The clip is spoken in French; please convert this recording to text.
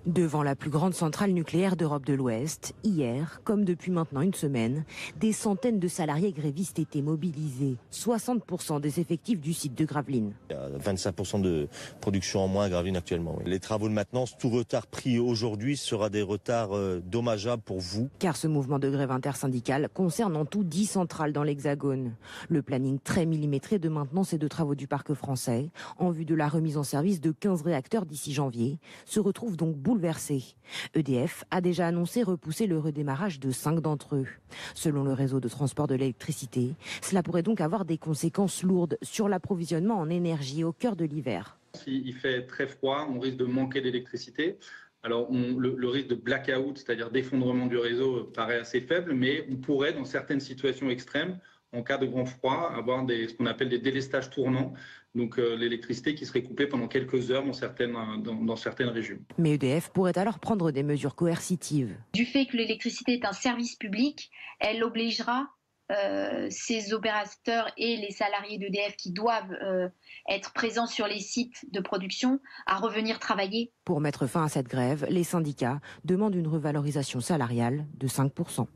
Devant la plus grande centrale nucléaire d'Europe de l'Ouest, hier, comme depuis maintenant une semaine, des centaines de salariés grévistes étaient mobilisés. 60% des effectifs du site de Gravelines. Il y a 25% de production en moins à Gravelines actuellement. Oui. Les travaux de maintenance, tout retard pris aujourd'hui sera des retards dommageables pour vous. Car ce mouvement de grève intersyndical concerne en tout 10 centrales dans l'Hexagone. Le planning très millimétré de maintenance et de travaux du parc français, en vue de la remise en service de 15 réacteurs d'ici janvier, se retrouve donc bouleversé. EDF a déjà annoncé repousser le redémarrage de 5 d'entre eux. Selon le réseau de transport de l'électricité, cela pourrait donc avoir des conséquences lourdes sur l'approvisionnement en énergie au cœur de l'hiver. S'il fait très froid, on risque de manquer d'électricité. Alors le risque de blackout, c'est-à-dire d'effondrement du réseau, paraît assez faible, mais on pourrait, dans certaines situations extrêmes, en cas de grand froid, avoir ce qu'on appelle des délestages tournants, donc l'électricité qui serait coupée pendant quelques heures dans certaines régions. Mais EDF pourrait alors prendre des mesures coercitives. Du fait que l'électricité est un service public, elle obligera ces opérateurs et les salariés d'EDF qui doivent être présents sur les sites de production à revenir travailler. Pour mettre fin à cette grève, les syndicats demandent une revalorisation salariale de 5%.